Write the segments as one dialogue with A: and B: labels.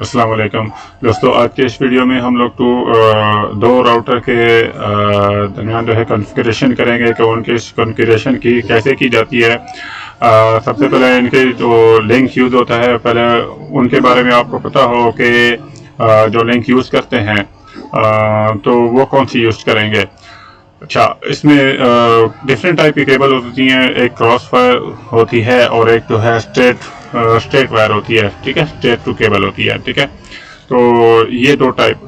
A: अस्सलाम वालेकुम दोस्तों, आज के इस वीडियो में हम लोग दो राउटर के दरमियान जो है कॉन्फ़िगरेशन करेंगे कि उनके कॉन्फ़िगरेशन की कैसे की जाती है। सबसे पहले इनके जो लिंक यूज़ होता है, पहले उनके बारे में आपको पता हो कि जो लिंक यूज़ करते हैं तो वो कौन सी यूज़ करेंगे। अच्छा, इसमें डिफरेंट टाइप की केबल होती हैं। एक क्रॉस वायर होती है और एक जो है स्ट्रेट वायर होती है। ठीक है, स्ट्रेट टू केबल होती है। ठीक है, तो ये दो टाइप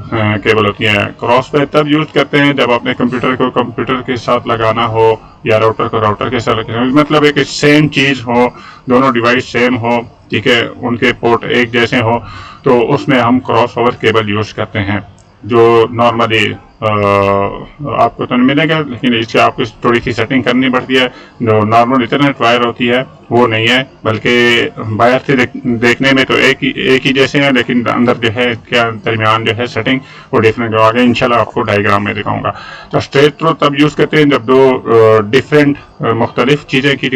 A: केबल होती हैं। क्रॉस वायर तब यूज करते हैं जब अपने कंप्यूटर को कंप्यूटर के साथ लगाना हो या राउटर को राउटर के साथ लगाना हो, मतलब एक सेम चीज़ हो, दोनों डिवाइस सेम हो। ठीक है, उनके पोर्ट एक जैसे हो, तो उसमें हम क्रॉस ओवर केबल यूज करते हैं। जो नॉर्मली आपको तो नहीं मिलेगा, लेकिन इससे आपको थोड़ी सी सेटिंग करनी पड़ती है। जो नॉर्मल इथरनेट वायर होती है वो नहीं है, बल्कि बाहर से देखने में तो एक ही जैसे हैं, लेकिन अंदर जो है क्या दरमियान जो है सेटिंग वो डिफरेंट हो। आगे इंशाल्लाह आपको डायग्राम में दिखाऊंगा। तो स्ट्रेट थ्रू तब यूज़ करते हैं जब दो डिफरेंट मुख्तलिफ चीज़ें की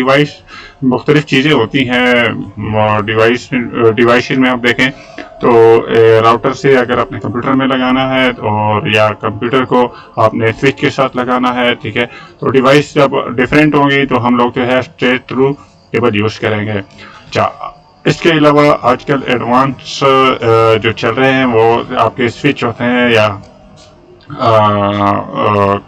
A: मुख्तलिफ चीज़ें होती हैं डिवाइस में। आप देखें तो राउटर से अगर अपने कंप्यूटर में लगाना है और या कंप्यूटर को आपने स्विच के साथ लगाना है, ठीक है, तो डिवाइस जब डिफरेंट होंगी तो हम लोग जो है स्ट्रेट थ्रू केबल यूज़ करेंगे। अच्छा, इसके अलावा आजकल एडवांस जो चल रहे हैं वो आपके स्विच होते हैं या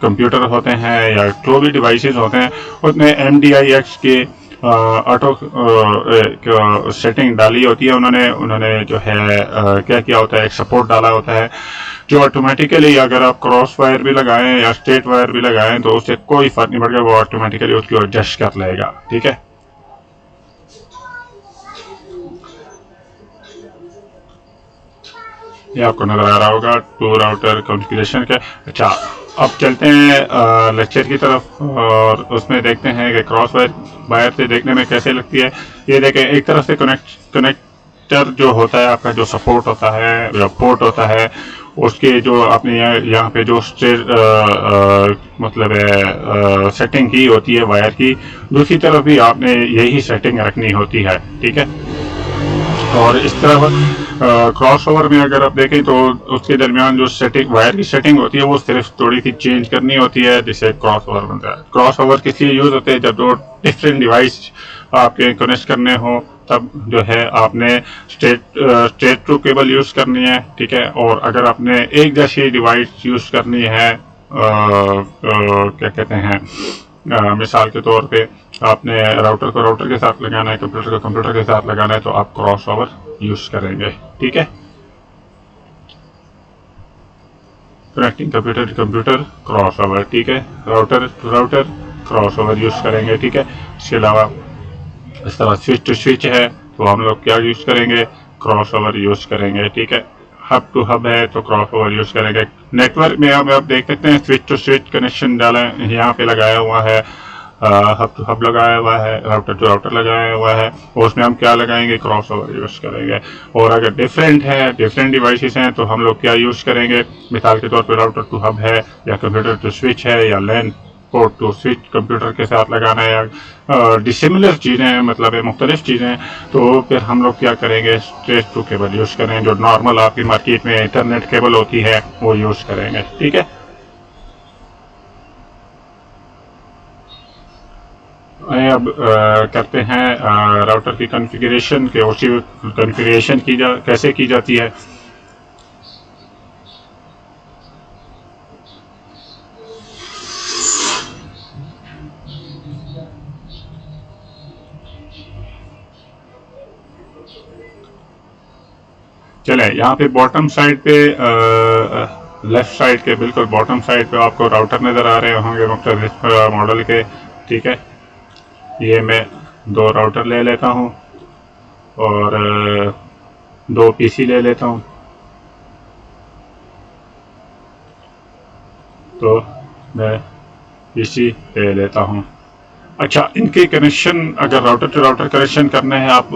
A: कंप्यूटर होते हैं या जो भी डिवाइसेस होते हैं, उसमें MDIX के ऑटो सेटिंग डाली होती है। उन्होंने जो है क्या किया होता है, एक सपोर्ट डाला होता है जो ऑटोमेटिकली अगर आप क्रॉस वायर भी लगाएं या स्ट्रेट वायर भी लगाएं तो उससे कोई फर्क नहीं पड़ेगा, वो ऑटोमेटिकली उसको एडजस्ट कर लेगा। ठीक है, ये आपको नजर आ रहा होगा टू राउटर कॉन्फ़िगरेशन का। अच्छा, अब चलते हैं लेक्चर की तरफ और उसमें देखते हैं कि क्रॉस वायर से देखने में कैसे लगती है। ये देखें, एक तरफ से कनेक्टर जो होता है आपका, जो सपोर्ट होता है या पोर्ट होता है, उसके जो आपने यहाँ पे जो मतलब है सेटिंग की होती है वायर की, दूसरी तरफ भी आपने यही सेटिंग रखनी होती है। ठीक है, और इस तरह क्रॉस ओवर में अगर आप देखें तो उसके दरमियान जो सेटिंग वायर की सेटिंग होती है वो सिर्फ थोड़ी सी चेंज करनी होती है, जिससे क्रॉस ओवर बनता है। क्रॉस ओवर किस लिए यूज होते हैं, जब दो डिफरेंट डिवाइस आपके कनेक्ट करने हो तब जो है आपने स्ट्रेट थ्रू केबल यूज करनी है। ठीक है, और अगर आपने एक जैसी डिवाइस यूज करनी है क्या कहते हैं, मिसाल के तौर पे आपने राउटर को राउटर के साथ लगाना है, कंप्यूटर को कंप्यूटर के साथ लगाना है, तो आप क्रॉस ओवर यूज करेंगे। ठीक है, connecting computer to computer cross over. ठीक है, router to router cross over use करेंगे। ठीक है, इसके अलावा इस तरह स्विच टू स्विच है तो हम लोग क्या यूज करेंगे, क्रॉस ओवर यूज करेंगे। ठीक है, हब टू हब है तो क्रॉस ओवर यूज करेंगे। नेटवर्क में आप देख सकते हैं स्विच टू स्विच कनेक्शन डाला यहाँ पे लगाया हुआ है, हब टू हब लगाया हुआ है, राउटर टू राउटर लगाया हुआ है, और उसमें हम क्या लगाएंगे, क्रॉस ओवर यूज करेंगे। और अगर डिफरेंट डिवाइसेस हैं तो हम लोग क्या यूज करेंगे, मिसाल के तौर पर राउटर टू हब है या कंप्यूटर टू स्विच है या LAN port to switch computer के साथ लगाना है या डिसिमिलर चीज़ें, मतलब मुख्तलिफ चीज़ें, तो फिर हम लोग क्या करेंगे, स्ट्रेट टू केबल यूज़ करें। जो नॉर्मल आपकी मार्केट में इंटरनेट केबल होती है वो यूज़ करेंगे। ठीक है, अब करते हैं राउटर की कॉन्फ़िगरेशन के। उसी कॉन्फ़िगरेशन कैसे की जाती है। चले, यहाँ पे बॉटम साइड पे लेफ्ट साइड के बिल्कुल बॉटम साइड पे आपको राउटर नज़र आ रहे होंगे मुख्तलिफ मॉडल के। ठीक है, ये मैं दो राउटर ले लेता हूँ और दो PC ले लेता हूँ। तो मैं PC ले लेता हूँ। अच्छा, इनके कनेक्शन अगर राउटर टू राउटर कनेक्शन करना है, आप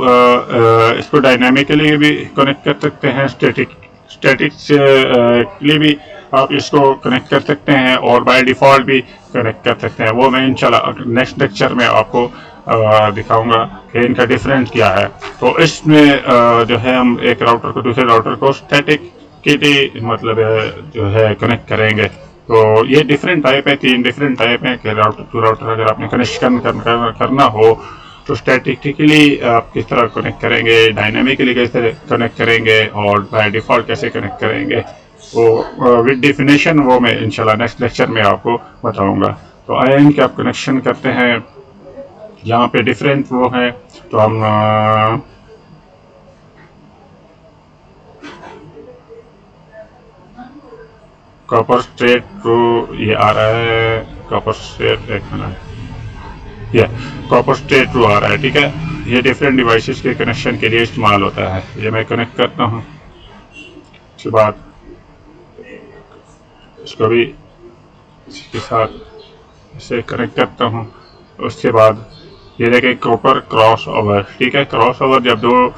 A: इसको डायनामिकली भी कनेक्ट कर सकते हैं, स्टैटिक के लिए भी आप इसको कनेक्ट कर सकते हैं और बाय डिफ़ॉल्ट भी कनेक्ट कर सकते हैं। वो मैं इंशाल्लाह नेक्स्ट लेक्चर में आपको दिखाऊंगा कि इनका डिफरेंस क्या है। तो इसमें जो है हम एक राउटर को दूसरे राउटर को स्टैटिक किटी मतलब जो है कनेक्ट करेंगे। तो ये डिफरेंट टाइप है, 3 डिफरेंट टाइप है कि राउटर टू राउटर अगर आपने कनेक्शन करना हो तो स्टैटिकली आप किस तरह कनेक्ट करेंगे, डायनामिकली कैसे कनेक्ट करेंगे और बाय डिफ़ॉल्ट कैसे कनेक्ट करेंगे, वो विद डेफिनेशन वो मैं इंशाल्लाह नेक्स्ट लेक्चर में आपको बताऊंगा। तो आइए इनके आप कनेक्शन करते हैं। यहाँ पे डिफरेंट वो है, तो हम कॉपर स्ट्रेट टू ये आ रहा है, कॉपर स्ट्रेट एक मिनट, ये कॉपर स्ट्रेट टू आ रहा है, ठीक है। ये डिफरेंट डिवाइसेस के कनेक्शन के लिए इस्तेमाल होता है। ये मैं कनेक्ट करता हूँ, उसके बाद इसको भी इसके साथ इसे कनेक्ट करता हूँ। उसके बाद ये देखें कॉपर क्रॉस ओवर, ठीक है। क्रॉस ओवर जब दो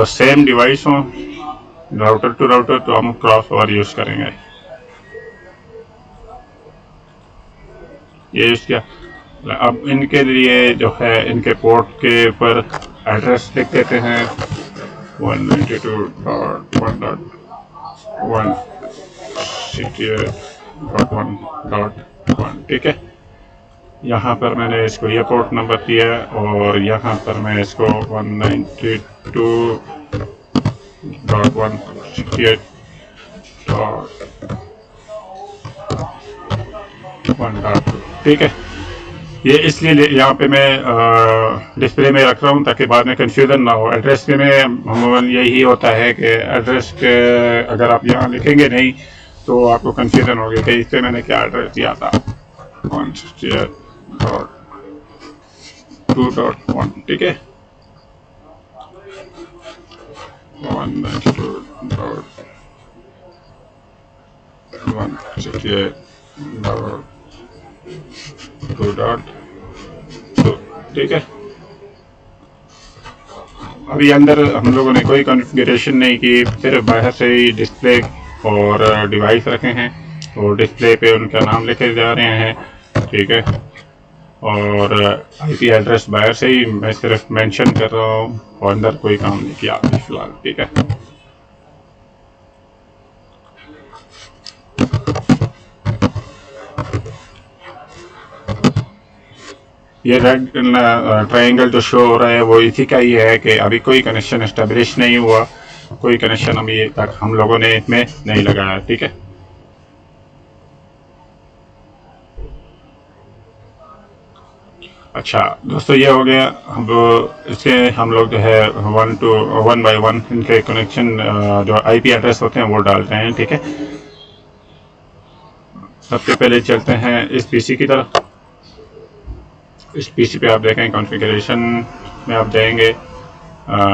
A: सेम डिवाइस हों राउटर टू राउटर तो हम क्रॉस ओवर यूज़ करेंगे। ये यूज़ किया। अब इनके लिए जो है इनके पोर्ट के ऊपर एड्रेस लिख देते हैं 192.168.1.1, ठीक है। यहाँ पर मैंने इसको ये पोर्ट नंबर दिया और यहाँ पर मैं इसको 192.168.1.2, ठीक है। ये इसलिए यहाँ पे मैं डिस्प्ले में रख रहा हूँ ताकि बाद में कंफ्यूजन ना हो। एड्रेस के में अमूमन यही होता है कि एड्रेस के अगर आप यहाँ लिखेंगे नहीं तो आपको कंफ्यूजन होगी कि इस पर मैंने क्या एड्रेस दिया था 168.2.1, ठीक है। 192.168.2.2, ठीक है। अभी अंदर हम लोगों ने कोई कॉन्फ़िगरेशन नहीं की, सिर्फ बाहर से ही डिस्प्ले और डिवाइस रखे हैं और डिस्प्ले पे उनका नाम लिखे जा रहे हैं, ठीक है। और आईपी एड्रेस बाहर से ही मैं सिर्फ मेंशन कर रहा हूँ और अंदर कोई काम नहीं किया अभी फिलहाल, ठीक है। ये रेड ट्रायंगल जो शो हो रहा है वो इसी का ही है कि अभी कोई कनेक्शन एस्टेब्लिश नहीं हुआ, कोई कनेक्शन अभी तक हम लोगों ने इसमें नहीं लगाया, ठीक है। अच्छा दोस्तों, ये हो गया। अब इसके हम लोग जो है 1 बाय 1 इनके कनेक्शन जो आईपी एड्रेस होते हैं वो डालते हैं, ठीक है। सबसे पहले चलते हैं इस पीसी की तरफ। इस पीसी पे आप देखें कॉन्फ़िगरेशन में आप जाएंगे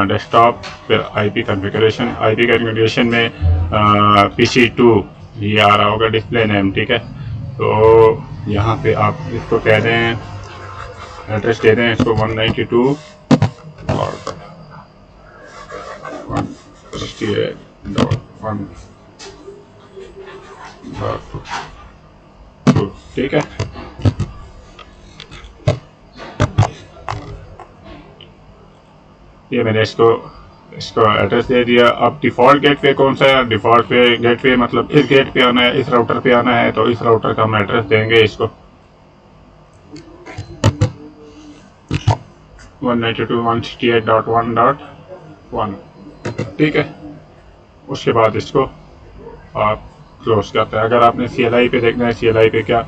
A: डेस्कटॉप, फिर आईपी कॉन्फ़िगरेशन में PC2 ये आ रहा होगा डिस्प्ले नेम, ठीक है। तो यहाँ पे आप इसको कह दें एड्रेस दे दें इसको 192 और 168.1.2, ठीक है। ये मैंने इसको एड्रेस दे दिया। अब डिफ़ॉल्ट गेटवे कौन सा है? डिफ़ॉल्ट गेटवे मतलब इस गेट पे आना है, इस राउटर पे आना है, तो इस राउटर का हम एड्रेस देंगे इसको 192.168.1.1, ठीक है। उसके बाद इसको आप क्लोज करते हैं। अगर आपने CLI पे देखना है, CLI पे क्या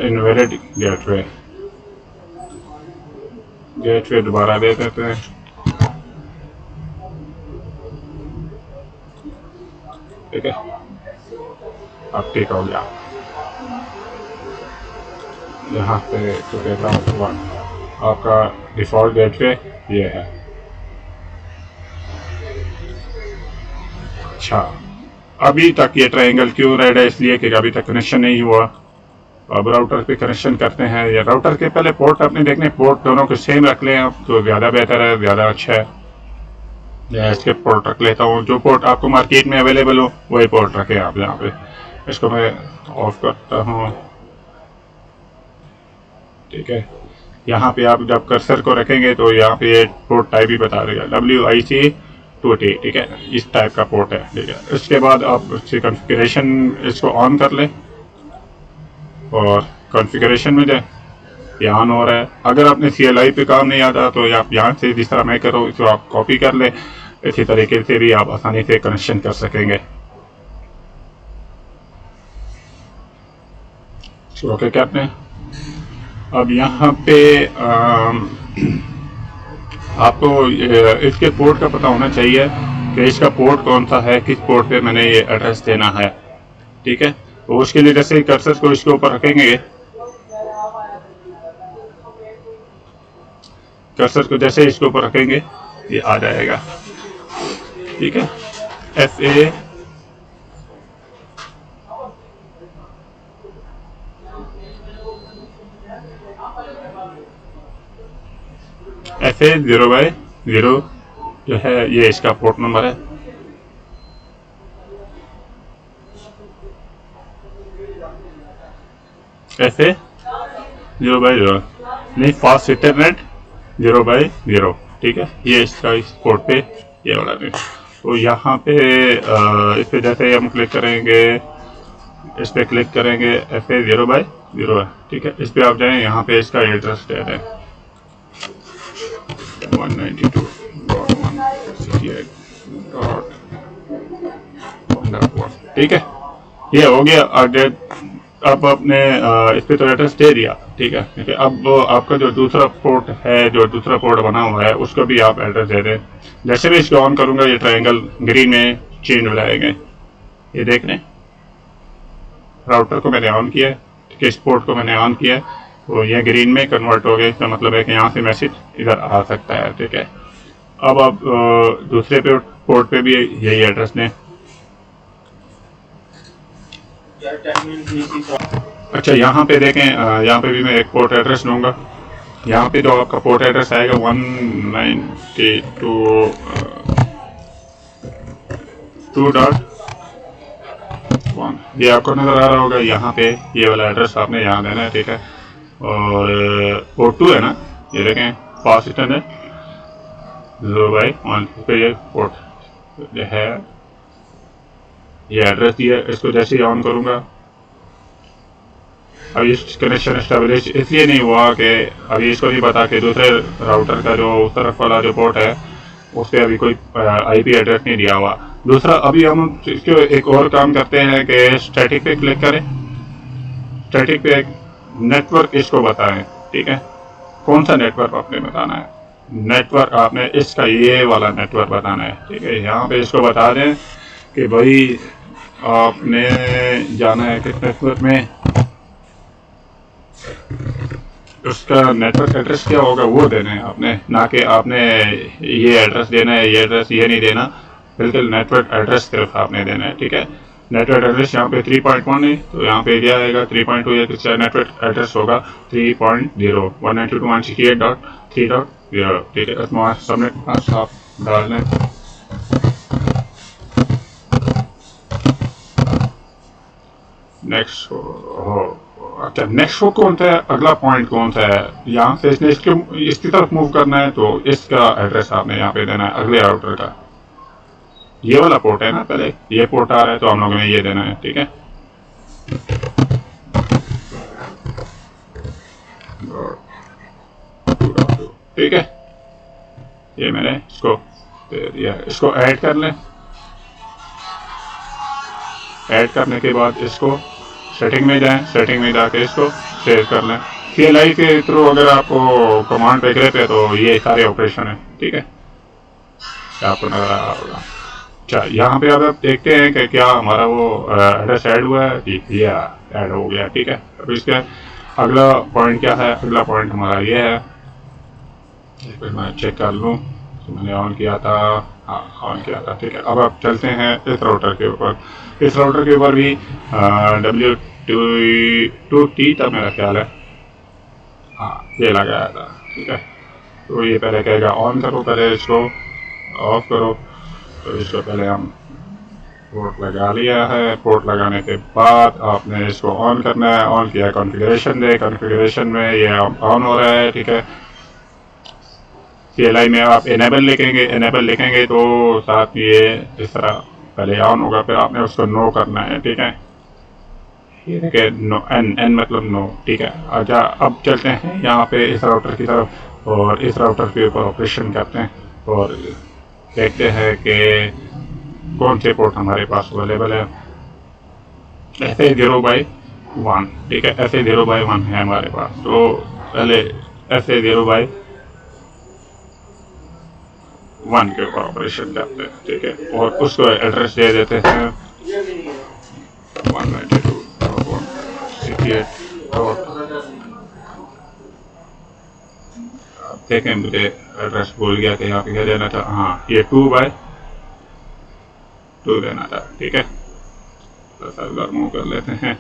A: इनवैलिड गेटवे दोबारा दे देते हैं, ठीक है। अब ठीक हो गया। यहाँ पे तो कहता हूँ 1, आपका डिफ़ॉल्ट गेटवे ये है। अच्छा, अभी तक ये ट्रायंगल क्यों रेड है? इसलिए कि अभी तक कनेक्शन नहीं हुआ। अब राउटर पे कनेक्शन करते हैं। या राउटर के पहले पोर्ट आपने देखने, पोर्ट दोनों को सेम रख लें आप तो ज़्यादा बेहतर है, ज़्यादा अच्छा है। या इसके पोर्ट रख लेता हूँ, जो पोर्ट आपको मार्केट में अवेलेबल हो वही पोर्ट रखें आप यहाँ पे। इसको मैं ऑफ करता हूँ, ठीक है। यहाँ पे आप जब कर्सर को रखेंगे तो यहाँ पे पोर्ट टाइप भी बता देगा WIC2T, ठीक है, इस टाइप का पोर्ट है, ठीक है। इसके बाद आप उसकी कॉन्फ़िगरेशन इसको ऑन कर लें और कॉन्फ़िगरेशन में जाए, ये ऑन हो रहा है। अगर आपने CLI पे काम नहीं आता तो आप यहाँ से जिस तरह मैं करूँ इसको आप कॉपी कर लें, इसी तरीके से भी आप आसानी से कनेक्शन कर सकेंगे। ओके क्या आपने अब यहाँ पे आपको इसके पोर्ट का पता होना चाहिए कि इसका पोर्ट कौन सा है, किस पोर्ट पे मैंने ये एड्रेस देना है, ठीक है। तो उसके लिए जैसे कर्सर को इसके ऊपर रखेंगे, कर्सर को जैसे इसके ऊपर रखेंगे ये आ जाएगा, ठीक है। FA 0/0 जो है ये इसका पोर्ट नंबर है। FA 0/0 नहीं, फास्ट इंटरनेट 0/0, ठीक है। ये इसका इस पोर्ट पे ये वाला नहीं। तो यहाँ पे इस पे जैसे हम क्लिक करेंगे, इस पे क्लिक करेंगे, FA 0/0 है, ठीक है। इस पे आप जाएं, यहाँ पे इसका एड्रेस दे दें 192.168.1.1, ठीक है। ये हो गया। अब आपने इस पे तो एड्रेस दे दिया, ठीक है, ठीक है। अब आपका जो दूसरा पोर्ट है, जो दूसरा पोर्ट बना हुआ है, उसको भी आप एड्रेस दे दें। जैसे भी इसको ऑन करूंगा ये ट्रायंगल ग्रीन में चेंज हो जाएंगे, ये देख लें। राउटर को मैंने ऑन किया है, ठीक है, इस पोर्ट को मैंने ऑन किया है, तो ये ग्रीन में कन्वर्ट हो गया। इसका मतलब है कि यहाँ से मैसेज इधर आ सकता है, ठीक है। अब आप दूसरे पोर्ट पे भी यही एड्रेस दें। अच्छा, यहाँ पे देखें, यहाँ पे भी मैं एक पोर्ट एड्रेस दूंगा। यहाँ पे जो आपका पोर्ट एड्रेस आएगा 192.2.1, ये आपको नजर आ रहा होगा। यहाँ पे ये वाला एड्रेस आपने यहाँ देना है, ठीक है। और पोर्ट 2 है ना, ये देखें, फास्ट इंटरनेट 0/1 पे ये पोर्ट है, ये एड्रेस दिया। इसको जैसे ही ऑन करूंगा, अभी कनेक्शन एस्टेब्लिश इसलिए नहीं हुआ कि अभी इसको नहीं पता कि दूसरे राउटर का जो उस तरफ वाला जो पोर्ट है उस पर अभी कोई IP एड्रेस नहीं दिया हुआ। दूसरा, अभी हम इसको एक और काम करते हैं कि स्टैटिक पे क्लिक करें। स्टैटिक पे नेटवर्क इसको बताएं, ठीक है, कौन सा नेटवर्क आपने बताना है। नेटवर्क आपने इसका ये वाला नेटवर्क बताना है, ठीक है। यहाँ पे इसको बता दें कि भाई आपने जाना है किस नेटवर्क में, उसका नेटवर्क एड्रेस क्या होगा वो देना है आपने, ना कि आपने ये एड्रेस देना है, ये एड्रेस ये नहीं देना, बिल्कुल नेटवर्क एड्रेस सिर्फ आपने देना है, ठीक है। नेटवर्क एड्रेस यहाँ पे 3.1 है, तो यहाँ पे दिया आएगा 3.2 है, तो नेटवर्क एड्रेस होगा 3.0 192.168.3.0, ठीक है। इसमें सबनेट मास्क आप डाल लें। नेक्स्ट हो, अच्छा, नेक्स्ट हो कौन सा है, अगला पॉइंट कौन सा है, यहाँ से इसने इसकी तरफ मूव करना है, तो इसका एड्रेस आपने यहाँ पे देना है अगले राउटर का। ये वाला पोर्ट है ना, पहले ये पोर्ट आ रहा है तो हम लोगों ने ये देना है, ठीक है। ठीक है, ये मैंने इसको दे दिया। इसको ऐड कर लें। ऐड करने के बाद इसको सेटिंग में जाएं, सेटिंग में जाके इसको सेव कर लें। CLI के थ्रू अगर आपको कमांड पे करे पे तो ये सारे ऑपरेशन है, ठीक है, आपको नजर आ रहा होगा। अच्छा, यहाँ पे अब आप देखते हैं कि क्या हमारा वो एड्रेस ऐड हुआ है, ये ऐड हो गया, ठीक है। अब इसका अगला पॉइंट क्या है, अगला पॉइंट हमारा ये है, फिर मैं चेक कर लूँ तो मैंने ऑन किया था, हाँ ऑन किया था, ठीक है। अब आप चलते हैं इस राउटर के ऊपर। इस राउटर के ऊपर भी W2T था मेरा ख्याल है, हाँ ये लगाया था, ठीक है। तो ये पहले कहेगा ऑन करो, पहले इसको ऑफ करो, तो इसको पहले हम पोर्ट लगा लिया है। पोर्ट लगाने के बाद आपने इसको ऑन करना है। ऑन किया, कॉन्फ़िगरेशन दे, कॉन्फ़िगरेशन में ये ऑन हो रहा है, ठीक है। CLI में आप इनेबल लिखेंगे, इनेबल लिखेंगे तो साथ ये इस तरह पहले ऑन होगा, फिर आपने उसको नो करना है, ठीक है। ये देखिए नो, एन एन मतलब नो, ठीक है। अच्छा, अब चलते हैं यहाँ पे इस राउटर की तरफ और इस राउटर के ऊपर ऑपरेशन करते हैं और देखते हैं कि कौन से पोर्ट हमारे पास अवेलेबल है। SA0/1, ठीक है। SA0/1 है हमारे पास, तो पहले SA0/1 के ऊपर ऑपरेशन करते हैं, ठीक है। और उसको एड्रेस दे देते हैं 192.168. देखें, मुझे एड्रेस भूल गया कि यहाँ पे क्या देना था। हाँ, ये 2/2 देना था, ठीक है। तो मूव कर लेते हैं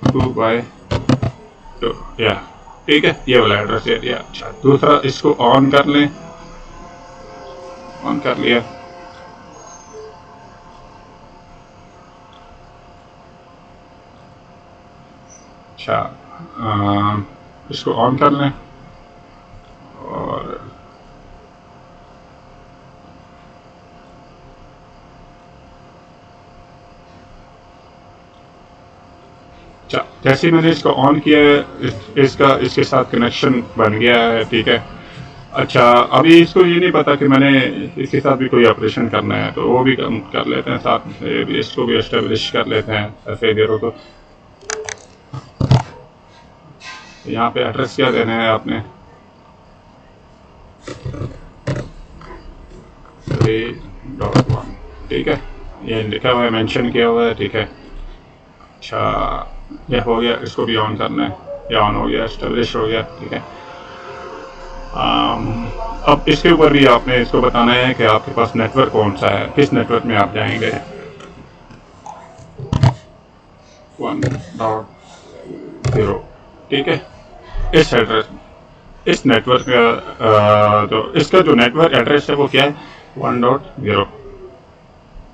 A: 2/2, या ठीक है, ये वाला एड्रेस दे दिया। अच्छा, दूसरा इसको ऑन कर लें। ऑन कर लिया। अच्छा, इसको ऑन कर लें और अच्छा, जैसे ही मैंने इसको ऑन किया है, इसका इसके साथ कनेक्शन बन गया है, ठीक है। अच्छा, अभी इसको ये नहीं पता कि मैंने इसके साथ भी कोई ऑपरेशन करना है, तो वो भी कर लेते हैं साथ में। इसको भी एस्टेब्लिश कर लेते हैं ऐसे देरों को। यहाँ पे एड्रेस क्या देना है आपने, 3.1, ठीक है। ये लिखा हुआ है, मेंशन किया हुआ है, ठीक है। अच्छा, ये हो गया। इसको भी ऑन करना है, ये ऑन हो गया, एस्टेब्लिश हो गया, ठीक है। अब इसके ऊपर भी आपने इसको बताना है कि आपके पास नेटवर्क कौन सा है, किस नेटवर्क में आप जाएंगे। 1.0, ठीक है। इस एड्रेस, इस नेटवर्क का तो इसका जो नेटवर्क एड्रेस है वो क्या है, 1.0,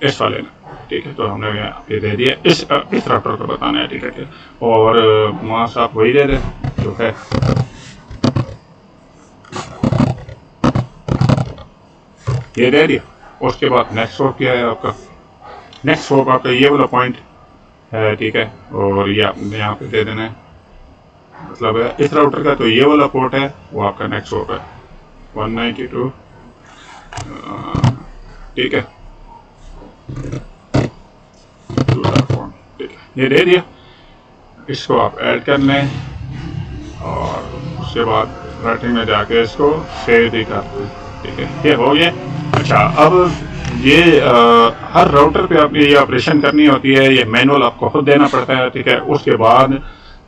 A: इस वाले में, ठीक है। तो हमने ये दे दिया, इस राउटर को बताना है, ठीक है। और मास आप वही दे दें जो है। ये दे दिया। उसके बाद नेक्स्ट होप क्या है आपका, नेक्स्ट होप आपका ये वाला पॉइंट है, ठीक है। और ये आपने यहाँ पे दे देना है, मतलब इस राउटर का तो ये वाला पोर्ट है, वो आपका नेक्स्ट होप है 192, ठीक है। 2.1, ठीक है। ये दे दिया। इसको आप ऐड कर लें और उसके बाद राइटिंग में जाके इसको सेव भी कर दें, ठीक है। ये हो गया। अच्छा, अब ये हर राउटर पे आपने ये ऑपरेशन करनी होती है, ये मैनुअल आपको खुद देना पड़ता है, ठीक है। उसके बाद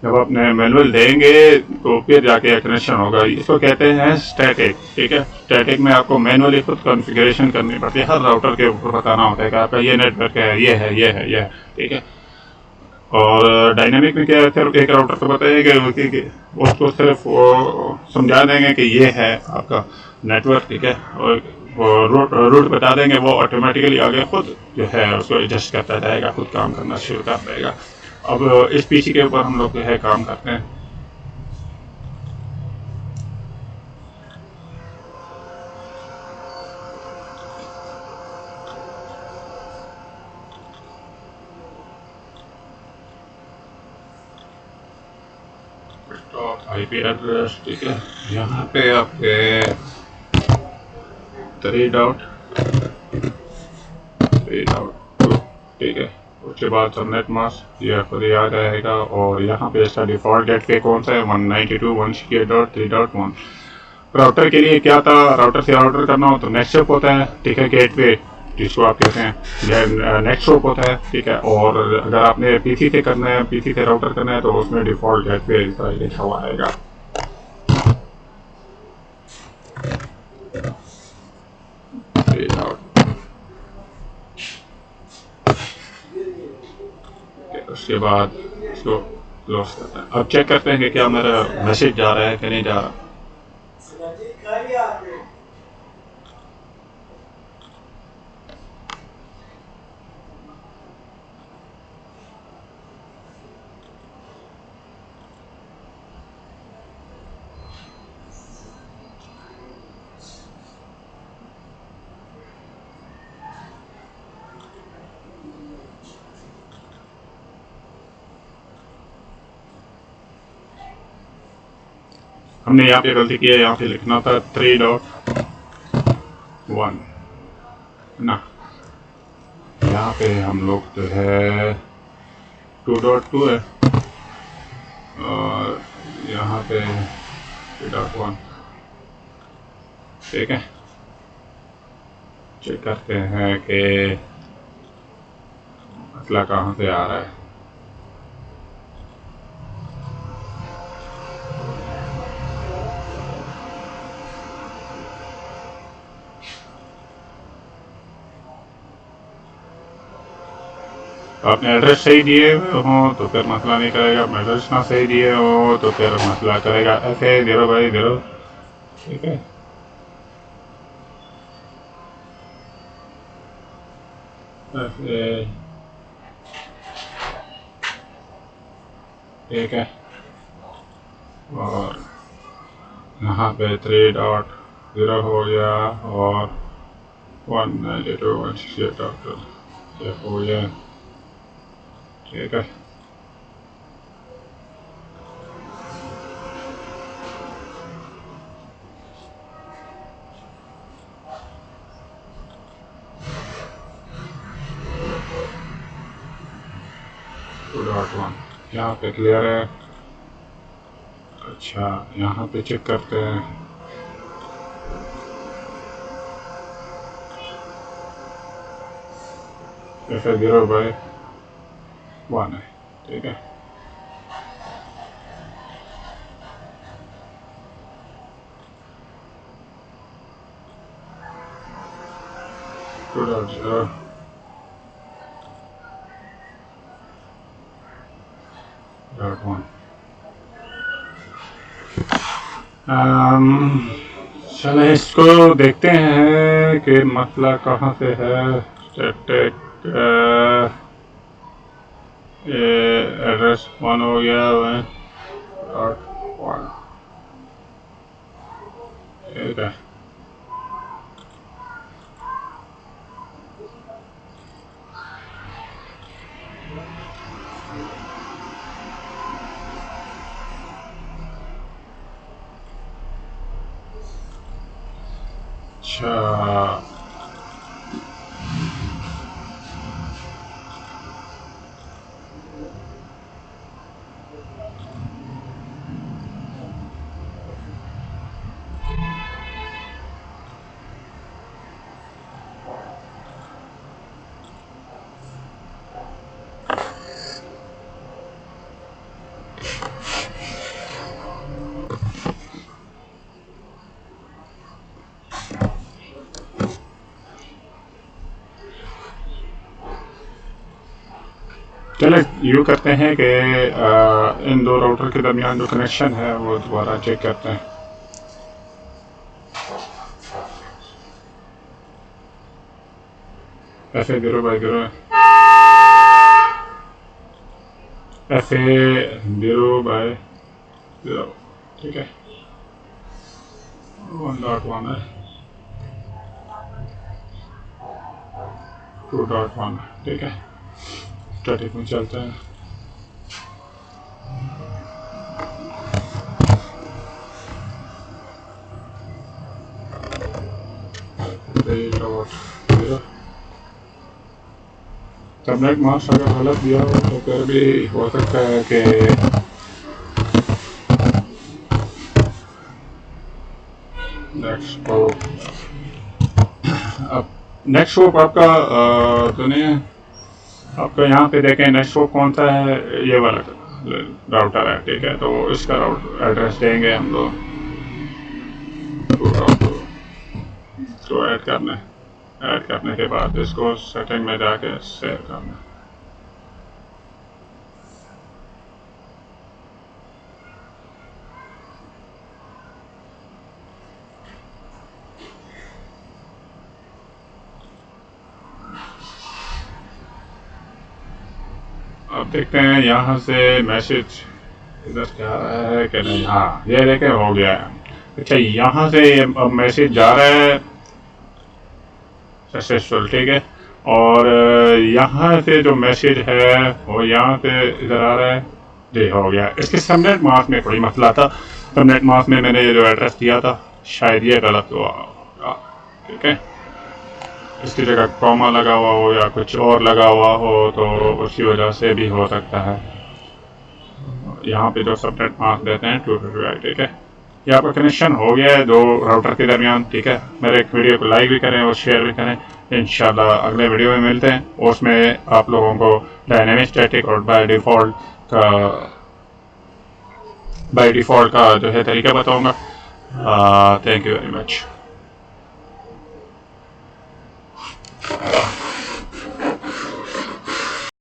A: जब अपने मैनुअल देंगे तो फिर जाके कनेक्शन होगा। इसको कहते हैं स्टैटिक, ठीक है। स्टैटिक में आपको मैनुअली खुद कॉन्फ़िगरेशन करनी पड़ती है, हर राउटर के ऊपर बताना होता है कि आपका ये नेटवर्क है, ये है, ये है, ये है, ठीक है। और डायनामिक में क्या है, सिर्फ एक राउटर तो बताएगा कि उसको सिर्फ वो समझा देंगे कि ये है आपका नेटवर्क, ठीक है। और रूट बता देंगे, वो ऑटोमेटिकली आगे खुद जो है उसको एडजस्ट करता जाएगा, खुद काम करना शुरू कर देगा। अब इस पीसी के ऊपर हम लोग जो है काम करते हैं। IP एड्रेस, ठीक है। यहाँ पे आपके 3.2, ठीक है। उसके बाद सबनेट मास्क ये खुद ही आ जाएगा। और यहाँ पे इसका डिफ़ॉल्ट गेटवे कौन सा है, 192.168.3.1। राउटर के लिए क्या था, राउटर से राउटर करना हो तो नेक्स्ट होप होता है, ठीक है। गेटवे जिसको आप कहते हैं, यह नेक्स्ट होप होता है, ठीक है। और अगर आपने पीसी से करना है, पीसी से राउटर करना है, तो उसमें डिफ़ॉल्ट गेटवे लिखा हुआ आएगा। उसके बाद इसको क्लोज करते हैं। अब चेक करते हैं कि क्या मेरा मैसेज जा रहा है कि नहीं जा रहा। हमने यहाँ पे गलती की है, यहाँ पे लिखना था 3.1 ना, यहाँ पे हम लोग जो है 2.2 है और यहाँ पे 3.1। ठीक है, चेक करते हैं कि मसला कहाँ से आ रहा है। आपने एड्रेस सही दिए हुए हो तो फिर मसला नहीं करेगा, एड्रेस ना सही दिए हो तो फिर मसला करेगा। ऐसे देरो भाई देरो। ठीक है, ऐसे ठीक है, और यहाँ पे 3.0 हो गया और 192.168 हो गया। ठीक है, यहाँ पे क्लियर है। अच्छा, यहाँ पे चेक करते हैं। ऐसे 0/1 है। ठीक है, .0 .1। चले इसको देखते हैं कि मसला कहाँ से है। स्टैटिक एड्रेस 1 हो गया है .1। ठीक है, अच्छा चले यूँ करते हैं कि इन दो राउटर के दरमियान जो कनेक्शन है वो दोबारा चेक करते हैं। ऐसे 0/0 ऐसे 0/0। ठीक है, 1.1 है, 2.1। ठीक है, स्टैटिक में चलते हैं। सबनेट मास्क अगर गलत दिया हो तो फिर भी हो सकता है कि नेक्स्ट शॉप आपका सुनिए, आपका यहाँ पे देखें नेक्स्ट शॉप कौन सा है, ये वाला राउटर है। ठीक है, तो इसका राउटर एड्रेस देंगे हम लोग तो ऐड करने के बाद इसको सेटिंग में जाके सेव करना। अब देखते हैं यहाँ से मैसेज इधर से आ रहा है कि नहीं। हाँ, ये देखें हो गया है। अच्छा, यहाँ से अब मैसेज जा रहा है सक्सेसफुल। ठीक है, और यहाँ से जो मैसेज है वो यहाँ से इधर आ रहा है। जी हो गया। इसके सबनेट मास्क में कोई मसला था, सबनेट मास्क में मैंने जो एड्रेस दिया था शायद ये गलत हुआ होगा, ठीक है। इसकी जगह कॉमा लगा हुआ हो या कुछ और लगा हुआ हो तो उसकी वजह से भी हो सकता है। यहाँ पे जो सबनेट मास्क देते हैं 255, ठीक है। ये आपका कनेक्शन हो गया है दो राउटर के दरमियान, ठीक है। मेरे एक वीडियो को लाइक भी करें और शेयर भी करें। इंशाल्लाह अगले वीडियो में मिलते हैं, उसमें आप लोगों को डायनेमिक स्टैटिक और बाय डिफ़ॉल्ट का जो है तरीका बताऊँगा। Thank you very much.